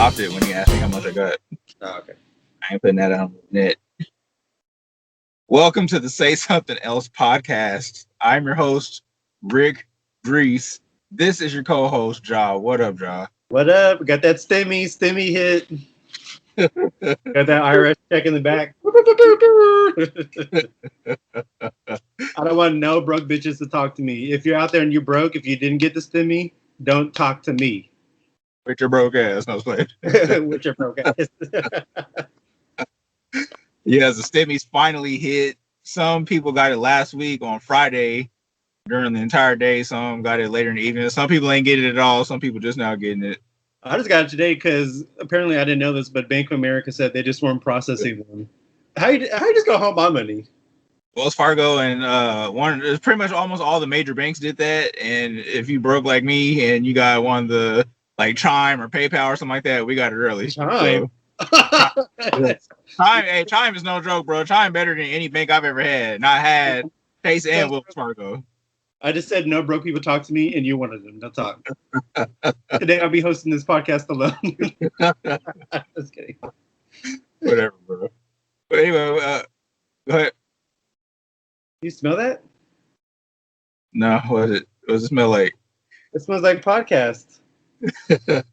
stopped it when he asked me how much I got. Oh, okay. I ain't putting that on the net. Welcome to the Say Something Else podcast. I'm your host, Rick Grease. This is your co-host, Ja. What up, Ja? What up? Got that stimmy hit. Got that IRS check in the back. I don't want no broke bitches to talk to me. If you're out there and you're broke, if you didn't get the stimmy, don't talk to me. With your broke ass, no play. With your broke ass. Yes, the stimmies finally hit. Some people got it last week on Friday during the entire day. Some got it later in the evening. Some people ain't getting it at all. Some people just now getting it. I just got it today because apparently I didn't know this, but Bank of America said they just weren't processing them. How you just go home my money? Wells Fargo and pretty much almost all the major banks did that. And if you broke like me and you got one of the like Chime or PayPal or something like that, we got it early. Chime. Chime is no joke, bro. Chime better than any bank I've ever had. And I had Chase and Wells Fargo. I just said no broke people talk to me, and you're one of them. Don't talk. Today I'll be hosting this podcast alone. Just kidding. Whatever, bro. But anyway, go ahead. You smell that? No, what does it smell like? It smells like podcast. Got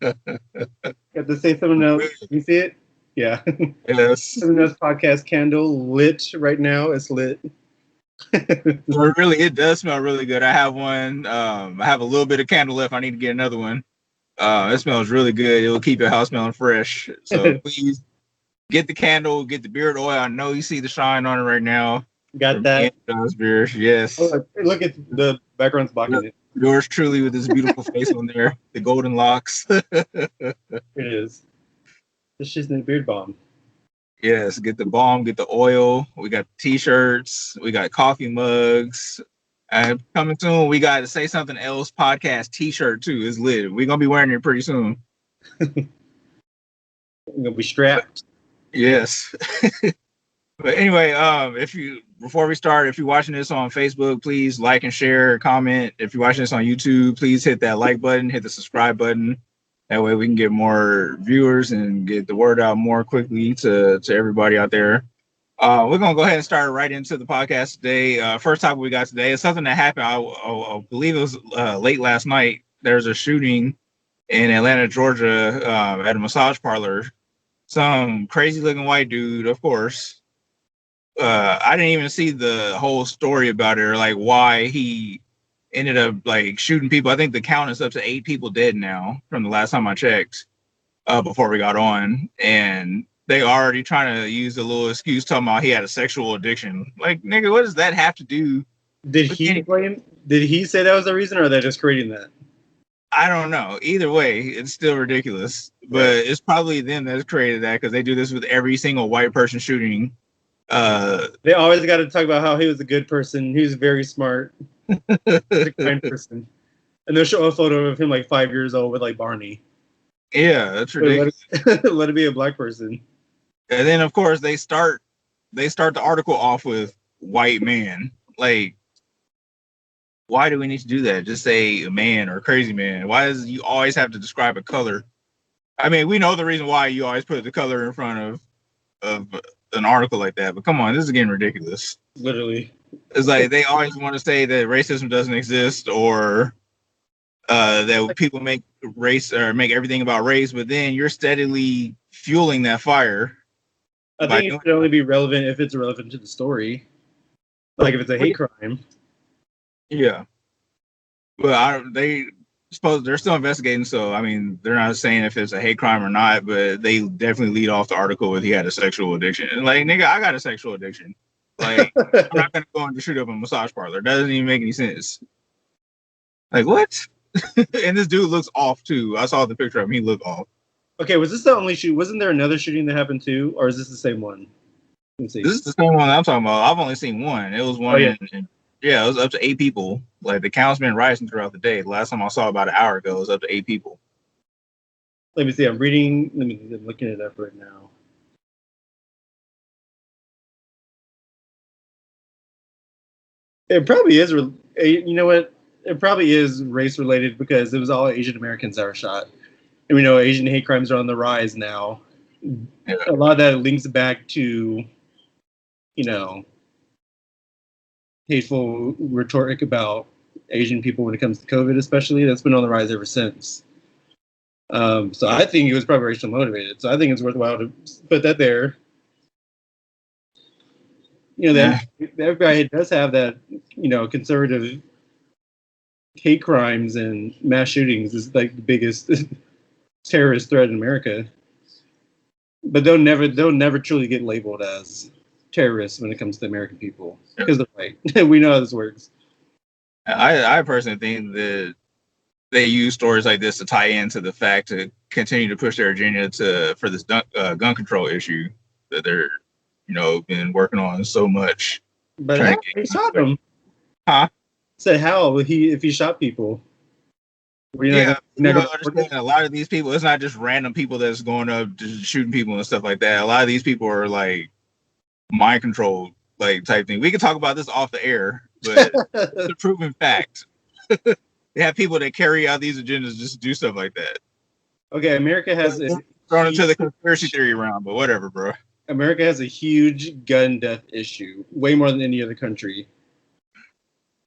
to say something else. You see it? Yeah. Yes. Something else podcast candle lit right now. It's lit. It does smell really good. I have one. I have a little bit of candle left. I need to get another one. It smells really good. It'll keep your house smelling fresh. So please get the candle, get the beard oil. I know you see the shine on it right now. Got that? Beard. Yes. Oh, look at the background's blocking it. Yours truly with this beautiful face on there, the golden locks. It is. This shit's in the beard balm. Yes, get the balm, get the oil. We got t-shirts, we got coffee mugs. And coming soon, we got to Say Something Else podcast t-shirt too. It's lit. We're gonna be wearing it pretty soon. I'm gonna be strapped. Yes. But anyway, before we start, if you're watching this on Facebook, please like and share, comment. If you're watching this on YouTube, please hit that like button, hit the subscribe button. That way we can get more viewers and get the word out more quickly to everybody out there. We're going to go ahead and start right into the podcast today. First topic we got today is something that happened. I believe it was late last night. There's a shooting in Atlanta, Georgia, at a massage parlor. Some crazy looking white dude, of course. I didn't even see the whole story about it or like why he ended up like shooting people. I think the count is up to 8 people dead now from the last time I checked before we got on. And they already trying to use a little excuse talking about he had a sexual addiction. Like, nigga, what does that have to do? Did he say that was the reason, or are they just creating that? I don't know. Either way, it's still ridiculous. But it's probably them that's created that because they do this with every single white person shooting. They always got to talk about how he was a good person. He was very smart. A kind person. And they'll show a photo of him like 5 years old with like Barney. Yeah, that's ridiculous. Let it be a black person. And then of course they start the article off with white man. Like, why do we need to do that? Just say a man or crazy man. Why does you always have to describe a color? I mean, we know the reason why you always put the color in front of an article like that, but come on, this is getting ridiculous. Literally. It's like they always want to say that racism doesn't exist or that people make race or make everything about race, but then you're steadily fueling that fire. I think it should only be relevant if it's relevant to the story. Like if it's a hate crime. Yeah. Well, they're still investigating, so I mean they're not saying if it's a hate crime or not, but they definitely lead off the article with he had a sexual addiction. And like, nigga, I got a sexual addiction. Like, I'm not gonna go and shoot up a massage parlor. It doesn't even make any sense. Like, what? And this dude looks off too. I saw the picture of him. He looked off. Okay, was this the only shoot? Wasn't there another shooting that happened too, or is this the same one? This is the same one I'm talking about. I've only seen one. It was one. Oh, yeah. Yeah, it was up to 8 people. Like the count's been rising throughout the day. The last time I saw about an hour ago, it was up to 8 people. Let me see. I'm looking it up right now. It probably is. You know what? It probably is race related because it was all Asian Americans that were shot. And we know Asian hate crimes are on the rise now. Yeah. A lot of that links back to, you know, hateful rhetoric about Asian people when it comes to COVID, especially. That's been on the rise ever since. So I think he was probably racially motivated. So I think it's worthwhile to put that there. You know, the FBI does have that, you know, conservative hate crimes and mass shootings is like the biggest terrorist threat in America. But they'll never truly get labeled as terrorists when it comes to American people because they're white. We know how this works. I personally think that they use stories like this to tie into the fact to continue to push their agenda for this gun control issue that they're, you know, been working on so much. But how he shot him? Huh? Said how if he shot people? Yeah, understand a lot of these people. It's not just random people that's going up just shooting people and stuff like that. A lot of these people are like mind controlled, like type thing. We can talk about this off the air, but it's a proven fact. They have people that carry out these agendas just to do stuff like that. Okay, America has thrown into the conspiracy theory round, but whatever, bro. America has a huge gun death issue, way more than any other country.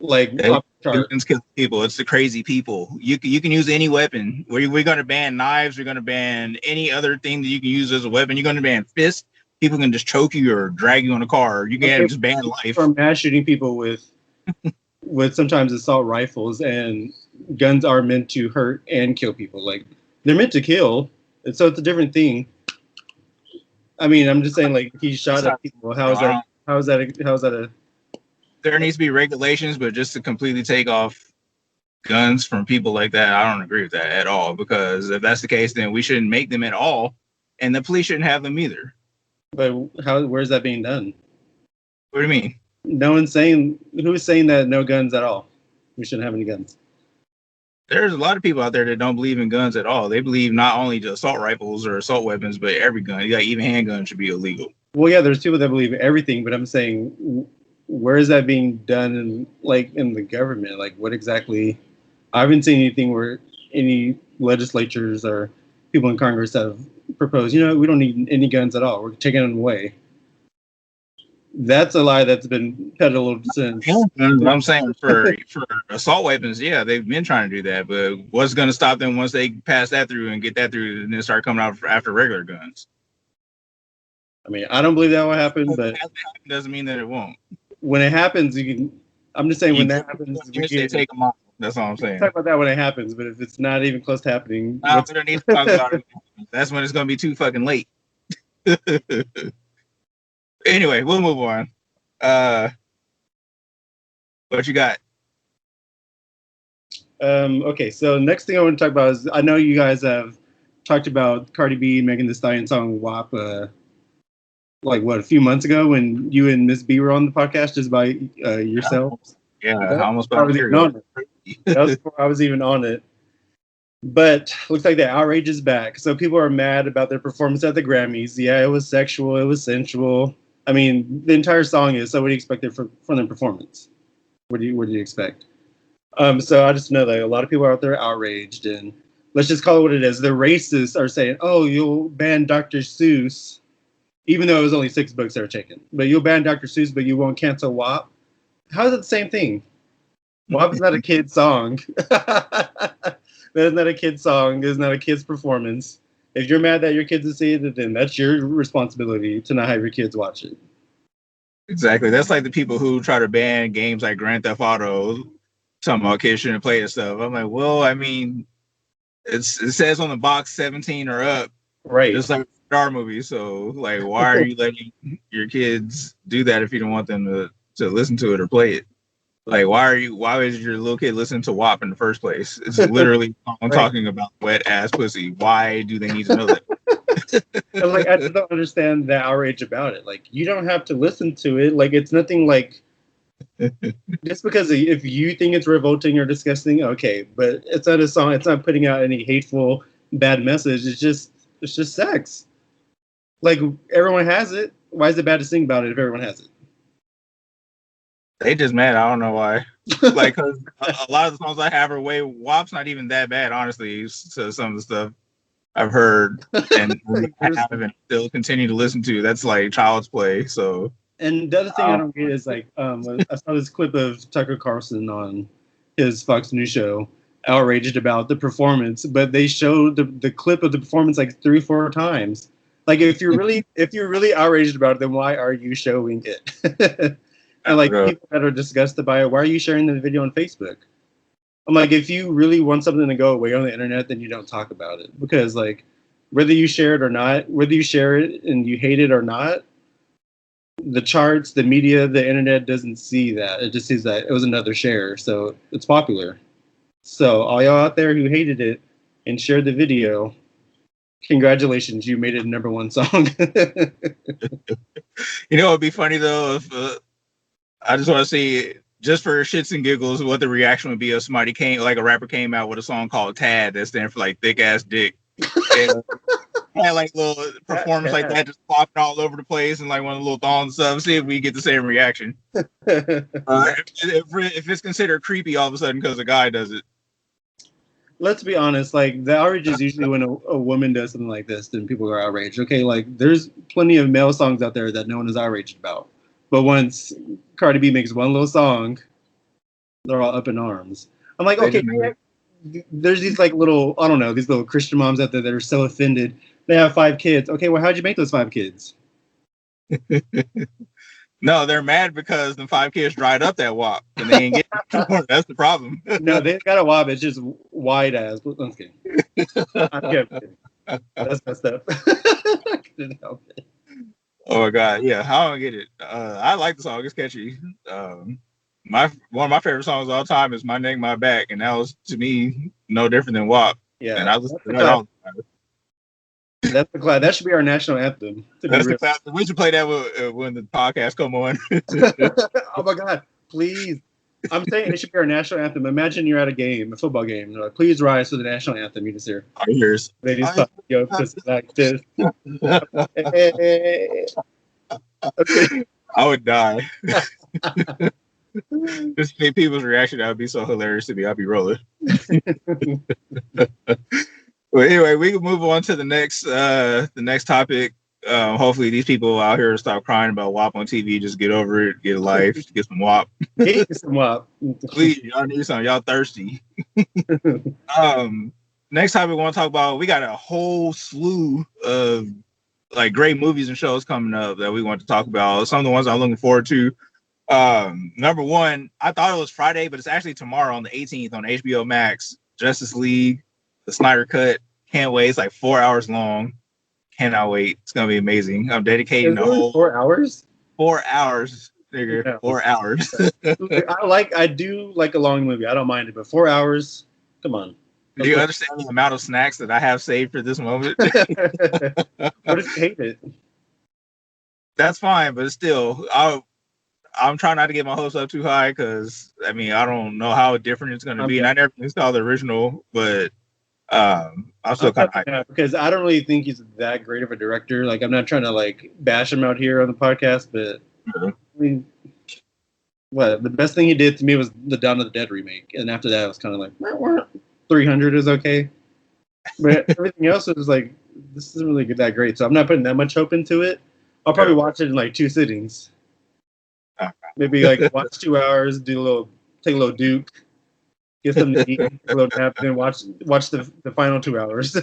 Like guns kill people. It's the crazy people. You can use any weapon. We're going to ban knives. We're going to ban any other thing that you can use as a weapon. You're going to ban fists. People can just choke you or drag you in a car. You can just ban life. From mass shooting people with sometimes assault rifles, and guns are meant to hurt and kill people. Like they're meant to kill, and so it's a different thing. I mean, I'm just saying, like he shot at people. How is that a? There needs to be regulations, but just to completely take off guns from people like that, I don't agree with that at all. Because if that's the case, then we shouldn't make them at all, and the police shouldn't have them either. But where's that being done? What do you mean? No one's saying. Who's saying that no guns at all? We shouldn't have any guns. There's a lot of people out there that don't believe in guns at all. They believe not only just assault rifles or assault weapons, but every gun. Like even handguns should be illegal. Well, yeah, there's people that believe everything, but I'm saying, where is that being done in the government? Like, what exactly? I haven't seen anything where any legislatures or people in Congress have proposed, you know, we don't need any guns at all. We're taking them away. That's a lie that's been peddled since. I'm saying for assault weapons, yeah, they've been trying to do that, but what's going to stop them once they pass that through and get that through and then start coming out after regular guns? I mean, I don't believe that will happen, but doesn't mean that it won't. When it happens, you can. I'm just saying when that happens, we can take them off. That's all I'm saying. Talk about that when it happens, but if it's not even close to happening, we don't need to talk about it. That's when it's going to be too fucking late. Anyway, we'll move on. What you got? Okay, so next thing I want to talk about is I know you guys have talked about Cardi B, Megan Thee Stallion song WAP, like what, a few months ago when you and Miss B were on the podcast just by yourselves. Yeah, almost about a year ago. That was before I was even on it. But looks like the outrage is back. So people are mad about their performance at the Grammys. Yeah, it was sexual, it was sensual. I mean, the entire song is. So what do you expect from their performance? What do you expect? So I just know that a lot of people are out there outraged, and let's just call it what it is. The racists are saying, "Oh, you'll ban Dr. Seuss," even though it was only 6 books that were taken. But you'll ban Dr. Seuss, but you won't cancel WAP. How is it the same thing? WAP is not a kid's song. That is not a kid's song. It is not a kid's performance. If you're mad that your kids will see it, then that's your responsibility to not have your kids watch it. Exactly. That's like the people who try to ban games like Grand Theft Auto, talking about kids shouldn't play and stuff. I'm like, well, I mean, it says on the box 17 or up. Right. Just like a Star movie. So, like, why are you letting your kids do that if you don't want them to listen to it or play it? Like, why is your little kid listening to WAP in the first place? It's literally right. Talking about wet ass pussy. Why do they need to know that? And like, I just don't understand the outrage about it. Like, you don't have to listen to it. Like, it's nothing like, just because if you think it's revolting or disgusting, okay, but it's not a song. It's not putting out any hateful, bad message. It's just sex. Like, everyone has it. Why is it bad to sing about it if everyone has it? They just mad. I don't know why. Like, cause a lot of the songs I have are WAP's not even that bad, honestly. To some of the stuff, I've heard and I haven't still continue to listen to. That's like child's play. So And the other thing I don't get is like I saw this clip of Tucker Carlson on his Fox News show, outraged about the performance, but they showed the clip of the performance like 3-4 times. Like if you're really outraged about it, then why are you showing it? And like people that are disgusted by it, why are you sharing the video on Facebook? I'm like, if you really want something to go away on the internet, then you don't talk about it. Because like whether you share it or not, whether you share it and you hate it or not, the charts, the media, the internet doesn't see that. It just sees that it was another share. So it's popular. So all y'all out there who hated it and shared the video, congratulations, you made it a #1 song. You know, it'd be funny though if I just want to see, just for shits and giggles, what the reaction would be if somebody came, like a rapper came out with a song called "Tad" that stands for like thick ass dick. And had like little performance like that, just flopping all over the place and like one of the little thongs and stuff. See if we get the same reaction. If it's considered creepy all of a sudden because a guy does it. Let's be honest, like the outrage is usually when a woman does something like this, then people are outraged. Okay, like there's plenty of male songs out there that no one is outraged about. But once Cardi B makes one little song, they're all up in arms. I'm like, okay, there's these like little, I don't know, these little Christian moms out there that are so offended. They have 5 kids. Okay, well, how'd you make those 5 kids? No, they're mad because the 5 kids dried up that WAP and they ain't getting more. That's the problem. No, they got a WAP. It's just wide ass. I'm kidding. I'm kidding. That's messed up. I couldn't help it. Oh my god, yeah, how do I get it? I like the song; it's catchy. One of my favorite songs of all time is "My Neck, My Back," and that was to me no different than WAP. Yeah, and I was that all the time. That's the class. That should be our national anthem. That's the class. We should play that when the podcast come on. Oh my god, please! I'm saying it should be our national anthem. Imagine you're at a game, a football game. They're like, please rise for the national anthem. You just hear. Our ears. They just talk, yo, just like this. Okay. I would die. Just see people's reaction. That would be so hilarious to me. I'd be rolling. Well, anyway, we can move on to the next topic. Hopefully, these people out here stop crying about WAP on TV. Just get over it, get a life, get some WAP. Get some WAP. Please, y'all need some. Y'all thirsty. Next topic we want to talk about. We got a whole slew of like great movies and shows coming up that we want to talk about. Some of the ones I'm looking forward to. Number one, I thought it was Friday, but it's actually tomorrow on the 18th on HBO Max. Justice League, the Snyder Cut. Can't wait. It's like 4 hours long. Cannot wait. It's gonna be amazing. I'm dedicating the whole 4 hours. 4 hours, nigga. Yeah. 4 hours. I do like a long movie. I don't mind it, but 4 hours. Come on. Do you understand the amount of snacks that I have saved for this moment? What if you hate it? That's fine, but still, I'm trying not to get my hopes up too high because I mean I don't know how different it's gonna be, and I never saw the original, but I'm still kind of hyped because I don't really think he's that great of a director. Like I'm not trying to like bash him out here on the podcast, but I mean, what the best thing he did to me was the Dawn of the Dead remake, and after that, it was kind of like 300 is okay, but everything else was like this isn't really that great. So I'm not putting that much hope into it. I'll probably watch it in like 2 sittings. Maybe like watch 2 hours, take a little Duke, get something to eat, a little nap, then watch the final 2 hours. No,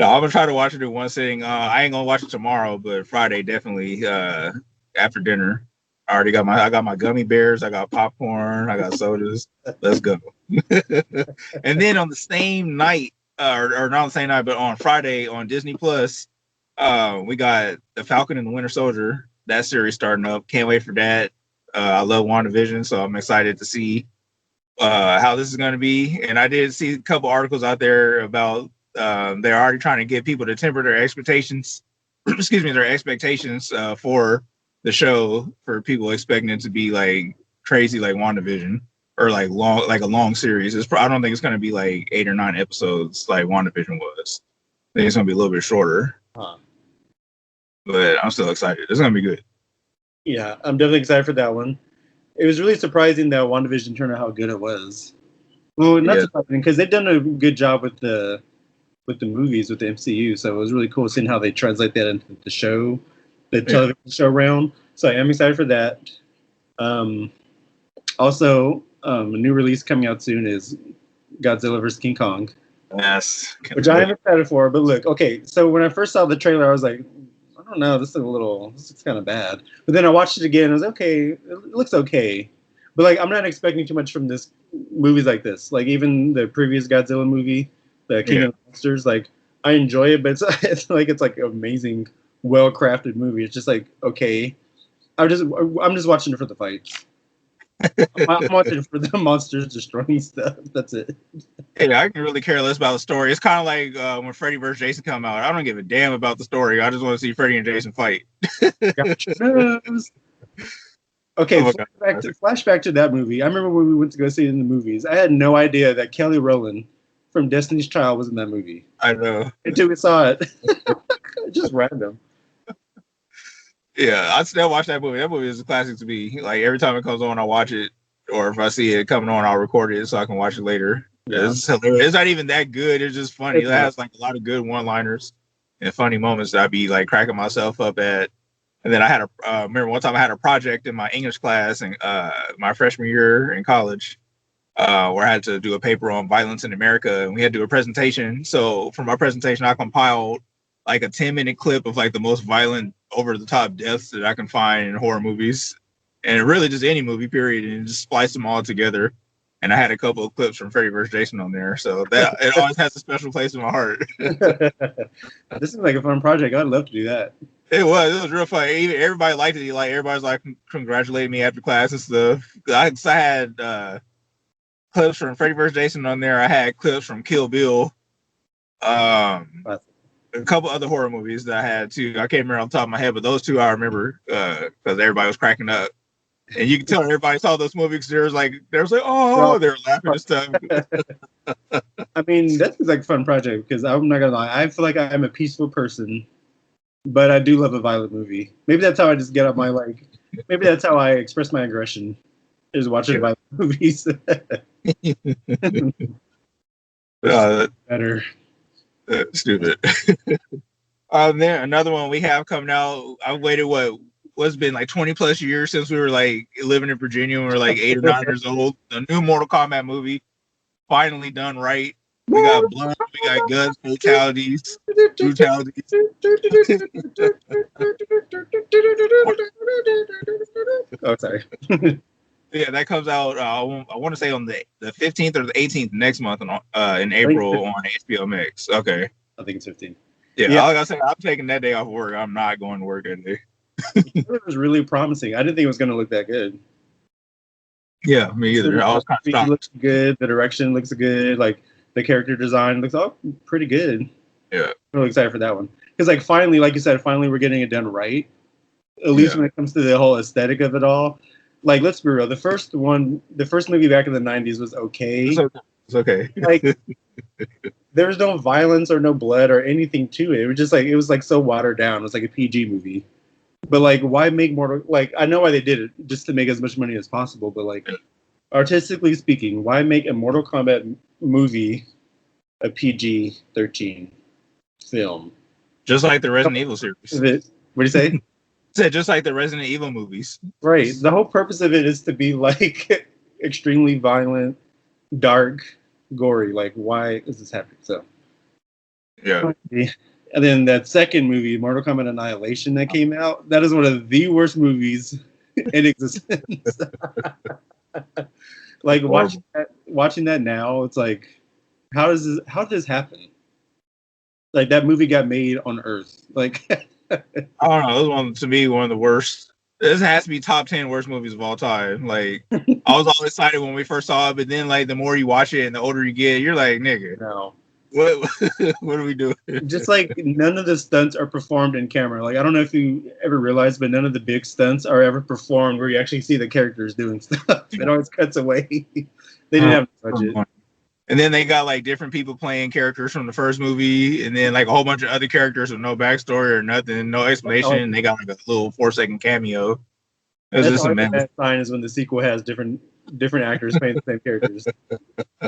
I'm gonna try to watch it in one sitting. I ain't gonna watch it tomorrow, but Friday definitely after dinner. I got my gummy bears, I got popcorn, I got sodas. Let's go. And then on the same night, or not on the same night, but on Friday on Disney Plus, we got The Falcon and the Winter Soldier. That series starting up. Can't wait for that. I love WandaVision, so I'm excited to see how this is going to be. And I did see a couple articles out there about they're already trying to get people to temper their expectations. Excuse me, their expectations for the show, for people expecting it to be like crazy, like WandaVision, or like a long series. I don't think it's going to be like 8 or 9 episodes like WandaVision was. I think it's going to be a little bit shorter. But I'm still excited. It's going to be good. Yeah, I'm definitely excited for that one. It was really surprising that WandaVision turned out how good it was. Well, not surprising because they've done a good job with the with the movies with the MCU. So it was really cool seeing how they translate that into the show, the television show realm. So I am excited for that. Um, Also, a new release coming out soon is Godzilla vs. King Kong. Yes. Which I am excited for. But look, okay, so when I first saw the trailer, I was like, I don't know, this is kind of bad. But then I watched it again. I was okay. It looks okay. But like, I'm not expecting too much from this movies like this. Like even the previous Godzilla movie, the King of the Monsters. Like I enjoy it, but it's like an amazing, well crafted movie. It's just like okay. I'm just watching it for the fights. I'm watching for the monsters destroying stuff. That's it. Yeah, I can really care less about the story. It's kind of like when Freddy vs. Jason come out. I don't give a damn about the story. I just want to see Freddy and Jason fight. Okay, flashback to that movie. I remember when we went to go see it in the movies. I had no idea that Kelly Rowland from Destiny's Child was in that movie. I know. Until we saw it. Just random. Yeah, I still watch that movie. That movie is a classic to me. Like every time it comes on, I watch it, or if I see it coming on, I'll record it so I can watch it later. Yeah. It's hilarious. It's not even that good. It's just funny. It has like a lot of good one-liners and funny moments that I'd be like cracking myself up at. And then I had remember one time I had a project in my English class in my freshman year in college where I had to do a paper on violence in America, and we had to do a presentation. So for my presentation, I compiled like a 10-minute clip of like the most violent over-the-top deaths that I can find in horror movies, and really just any movie period, and just spliced them all together. And I had a couple of clips from Freddy vs. Jason on there, so that it always has a special place in my heart. This is like a fun project. I'd love to do that. It was real fun. Everybody liked it. Like everybody's like congratulating me after class and stuff. I had clips from Freddy vs. Jason on there. I had clips from Kill Bill. A couple other horror movies that I had too. I can't remember off the top of my head, but those two I remember because everybody was cracking up. And you can tell everybody saw those movies. There was like, oh, they were laughing and stuff. I mean, that's like a fun project because I'm not gonna lie. I feel like I'm a peaceful person, but I do love a violent movie. Maybe that's how I just get up my like. Maybe that's how I express my aggression, is watching violent movies. Better. Stupid. Then another one we have coming out. I've waited what's been like 20 plus years since we were like living in Virginia when we were like 8 or 9 years old. The new Mortal Kombat movie, finally done right. We got blood, we got guns, fatalities, brutalities. Oh, sorry. Yeah, that comes out. I want to say on the 15th or the 18th next month in April on HBO Max. Okay, I think it's 15. Yeah, like I said, I'm taking that day off work. I'm not going to work that day. It was really promising. I didn't think it was going to look that good. Yeah, me either. I was kind of shocked. It looks good. The direction looks good. Like the character design looks all pretty good. Yeah, I'm really excited for that one because, like, finally, like you said, finally we're getting it done right. At least when it comes to the whole aesthetic of it all. Like, let's be real. The first movie back in the 90s was okay. It's okay. Like, there was no violence or no blood or anything to it. It was just like, it was like so watered down. It was like a PG movie. But like, why make more? Like, I know why they did it, just to make as much money as possible. But like, artistically speaking, why make a Mortal Kombat movie a PG-13 film? Just like the Resident Evil series. What do you say? Said just like the Resident Evil movies. Right. The whole purpose of it is to be like extremely violent, dark, gory. Like, why is this happening? So, yeah. And then that second movie, Mortal Kombat Annihilation, that came out, that is one of the worst movies in existence. Like watching that now, it's like, how did this happen? Like, that movie got made on Earth. Like, I don't know. It was one of the worst. This has to be top 10 worst movies of all time. Like, I was all excited when we first saw it, but then like the more you watch it and the older you get, you're like, nigga, no. What are we doing? Just like none of the stunts are performed in camera. Like, I don't know if you ever realized, but none of the big stunts are ever performed where you actually see the characters doing stuff. It always cuts away. They didn't have the budget. And then they got like different people playing characters from the first movie, and then like a whole bunch of other characters with no backstory or nothing, no explanation. They got like a little 4-second cameo. It was just a mess. That sign is when the sequel has different actors playing the same characters.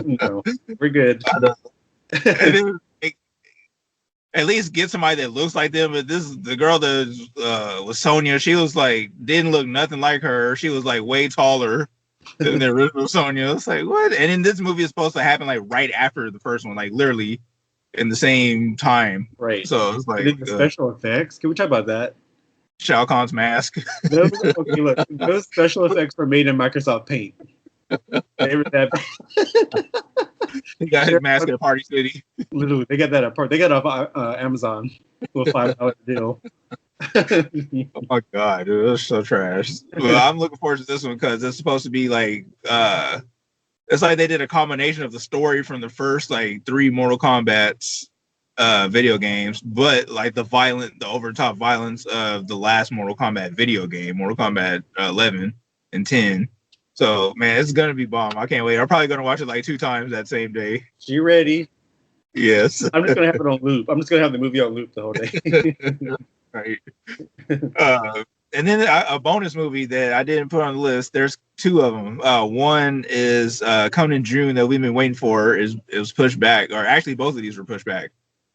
No, we're good. And then at least get somebody that looks like them. But the girl that was Sonya. She was like didn't look nothing like her. She was like way taller than the original Sonya. It's like what? And in this movie, is supposed to happen like right after the first one, like literally in the same time. Right. So it's And like then the special effects. Can we talk about that? Shao Kahn's mask. Those, okay, look, those special effects were made in Microsoft Paint. They were that He got his mask at Party City. literally. They got that apart. They got it off Amazon with $5 deal. Oh my god, dude, it was so trash. Well, I'm looking forward to this one because it's supposed to be like it's like they did a combination of the story from the first like 3 Mortal Kombat's video games, but like the over the top violence of the last Mortal Kombat video game, Mortal Kombat 11 and 10. So man, it's gonna be bomb. I can't wait. I'm probably gonna watch it like 2 times that same day. You ready? Yes. I'm just gonna have it on loop. I'm just gonna have the movie on loop the whole day. Right. And then a bonus movie that I didn't put on the list. There's 2 of them. One is coming in June that we've been waiting for. It was pushed back, or actually both of these were pushed back.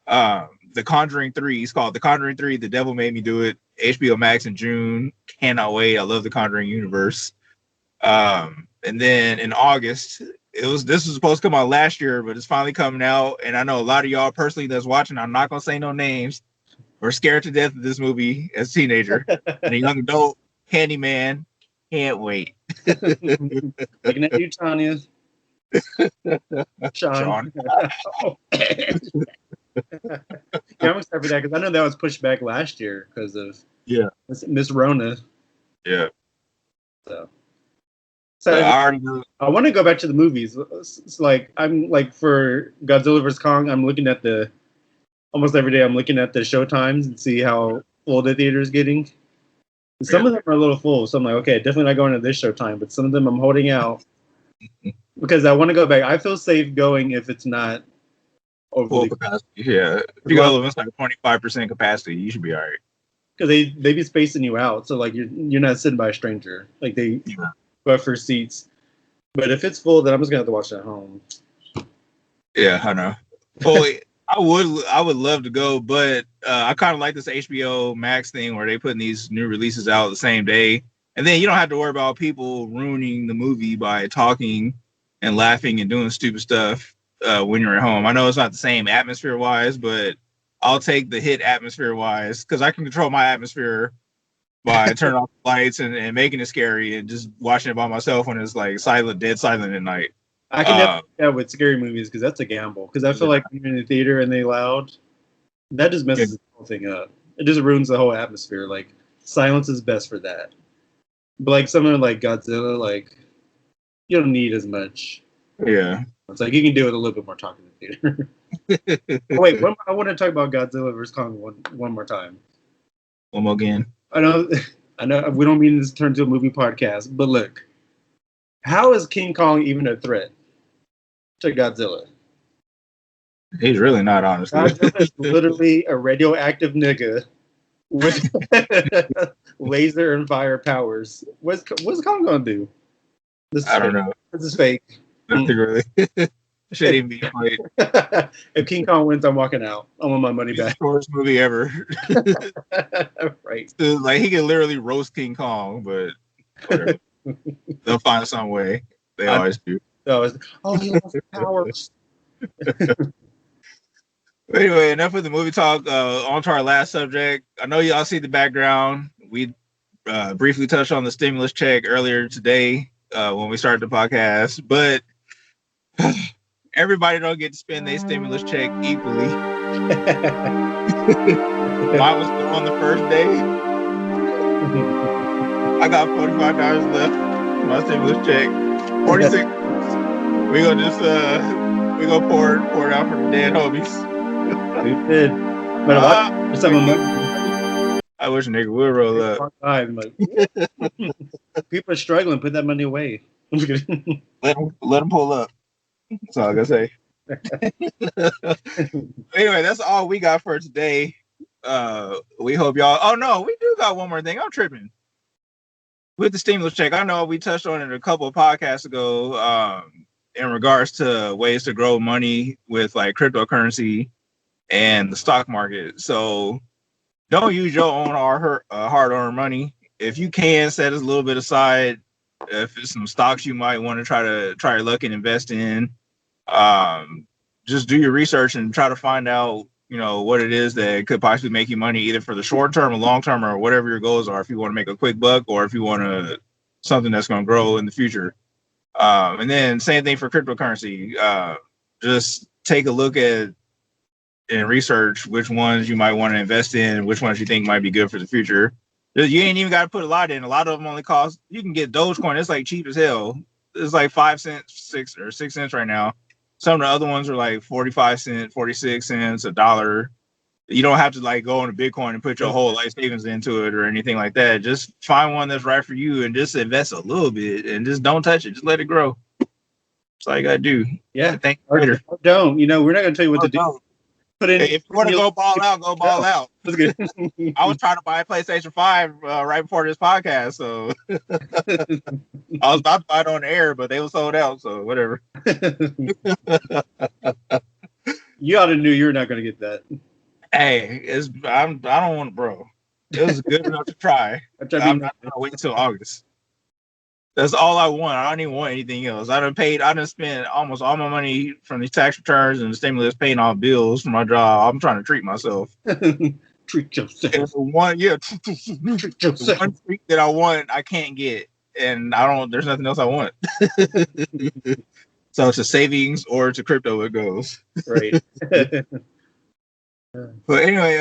The Conjuring 3. It's called The Conjuring 3. The Devil Made Me Do It. HBO Max in June. Cannot wait. I love the Conjuring universe. And then in August, this was supposed to come out last year, but it's finally coming out. And I know a lot of y'all personally that's watching. I'm not gonna say no names. We're scared to death of this movie as a teenager and a young adult. Candyman, can't wait. Looking at you, Tanya. Sean. Yeah, I'm excited for that because I know that was pushed back last year because of Miss Rona. Yeah. So I want to go back to the movies. It's like I'm like for Godzilla vs Kong, I'm looking at almost every day. I'm looking at the show times and see how full the theater is getting. Some of them are a little full, so I'm like, okay, definitely not going to this show time. But some of them I'm holding out because I want to go back. I feel safe going if it's not full capacity. Yeah, if you go to like 25% capacity, you should be all right. Because they be spacing you out, so like you're not sitting by a stranger. Like they go for seats. But if it's full, then I'm just gonna have to watch it at home. Yeah, I know. Well, I would love to go, but I kind of like this HBO Max thing where they putting these new releases out the same day, and then you don't have to worry about people ruining the movie by talking and laughing and doing stupid stuff when you're at home. I know it's not the same atmosphere wise, but I'll take the hit atmosphere wise because I can control my atmosphere by turning off the lights and making it scary and just watching it by myself when it's like dead silent at night. I can never do that with scary movies because that's a gamble. Because I feel like when you're in the theater and they loud, that just messes the whole thing up. It just ruins the whole atmosphere. Like silence is best for that. But like something like Godzilla, like you don't need as much. Yeah, it's like you can do it a little bit more talking in the theater. Wait, I want to talk about Godzilla vs Kong one more time. One more again. I know. We don't mean this to turn into a movie podcast, but look, how is King Kong even a threat to Godzilla? He's really not, honestly. Godzilla is literally a radioactive nigga with laser and fire powers. What's Kong gonna do? I don't know. This is fake. Nothing really. Shouldn't even be played. If King Kong wins, I'm walking out. I want my money back. Shortest movie ever. Right. So, like he can literally roast King Kong, but whatever. They'll find some way. They always do. Oh, he lost powers. Anyway, enough with the movie talk. On to our last subject. I know y'all see the background. We briefly touched on the stimulus check earlier today when we started the podcast, but everybody don't get to spend their stimulus check equally. Mine was still on the first day. I got $45 left for my stimulus check. 46. We gonna pour it out for the dead homies. We did. But I wish a nigga would roll up. People are struggling. Put that money away. Let them pull up. That's all I gotta say. Anyway, that's all we got for today. We hope y'all. Oh no, we do got one more thing. I'm tripping with the stimulus check. I know we touched on it a couple of podcasts ago. In regards to ways to grow money with like cryptocurrency, and the stock market. So don't use your own hard-earned money. If you can, set a little bit aside. If it's some stocks you might want to try your luck and invest in, just do your research and try to find out, what it is that could possibly make you money, either for the short term or long term, or whatever your goals are. If you want to make a quick buck, or if you want to something that's going to grow in the future. And then same thing for cryptocurrency. Just take a look at and research which ones you might want to invest in, which ones you think might be good for the future. You ain't even got to put a lot in. A lot of them only cost. You can get Dogecoin. It's like cheap as hell. It's like 5 cents, 6 cents right now. Some of the other ones are like 45 cents, 46 cents, $1. You don't have to like go into Bitcoin and put your whole life savings into it or anything like that. Just find one that's right for you and just invest a little bit and just don't touch it. Just let it grow. That's all you gotta do. Yeah. Thank you later. Don't. We're not gonna tell you what to do. Put in, if you want to go ball out, go ball out. That's good. I was trying to buy a PlayStation 5 right before this podcast, so I was about to buy it on the air, but they were sold out, so whatever. You ought to knew you were not going to get that. Hey, I don't want, bro. It was good enough to try. I'm not gonna wait until August. That's all I want. I don't even want anything else. I done spent almost all my money from these tax returns and the stimulus, paying all bills for my job. I'm trying to treat myself. Treat yourself. Treat yourself. One treat that I want, I can't get, and there's nothing else I want. So to savings or to crypto it goes. Right. But anyway,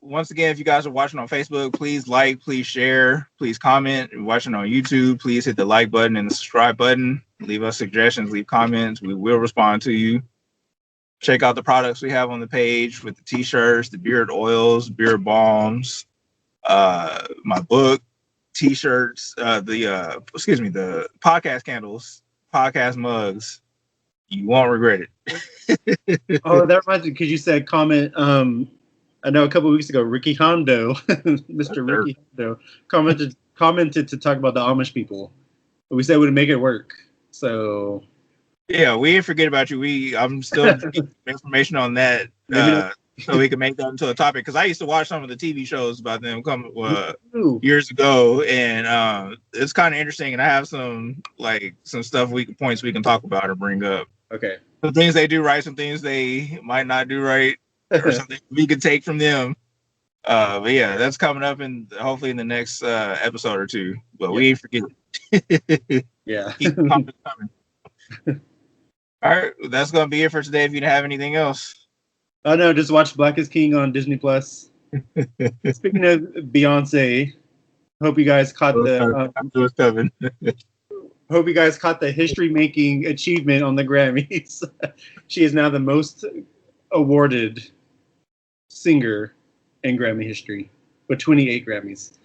once again, if you guys are watching on Facebook, please like, please share, please comment. If you're watching on YouTube, please hit the like button and the subscribe button. Leave us suggestions, leave comments. We will respond to you. Check out the products we have on the page with the t-shirts, the beard oils, beard balms, my book, t-shirts, the podcast candles, podcast mugs. You won't regret it. Oh, that reminds me, because you said comment. I know a couple of weeks ago, Ricky Hondo, Mr. Ricky Hondo, commented to talk about the Amish people. But we said we'd make it work. So yeah, we didn't forget about you. I'm still getting information on that so we can make that into a topic. Because I used to watch some of the TV shows about them years ago, and it's kind of interesting. And I have some stuff points we can talk about or bring up. Okay. Some things they do right, some things they might not do right, or something we could take from them. But yeah, that's coming up hopefully in the next episode or two. But we ain't forget it. Yeah. Keep coming. All right, that's gonna be it for today. If you don't have anything else. Oh no, just watch Black is King on Disney Plus. Speaking of Beyonce, hope you guys caught Hope you guys caught the history-making achievement on the Grammys. She is now the most awarded singer in Grammy history with 28 Grammys.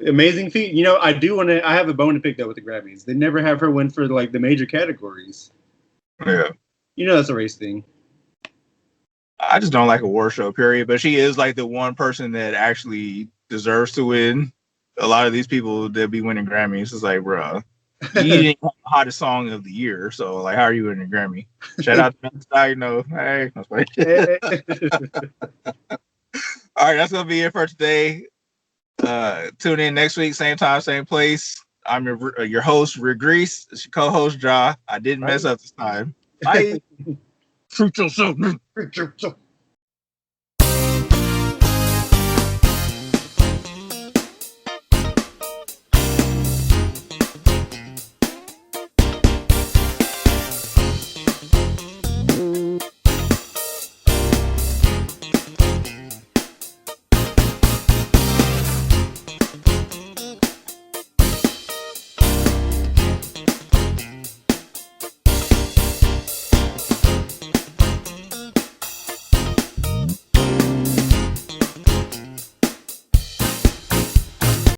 Amazing feat. I have a bone to pick though with the Grammys. They never have her win for the major categories. Yeah. That's a race thing. I just don't like award show, period. But she is the one person that actually deserves to win. A lot of these people that be winning Grammys, it's like, bro, you didn't have the hottest song of the year, so how are you winning a Grammy? Shout out to hey, that's funny. All right, that's gonna be it for today. Tune in next week, same time, same place. I'm your host, Rick Grease. It's your co-host, Ja. I didn't mess up this time. Bye. Treat yourself.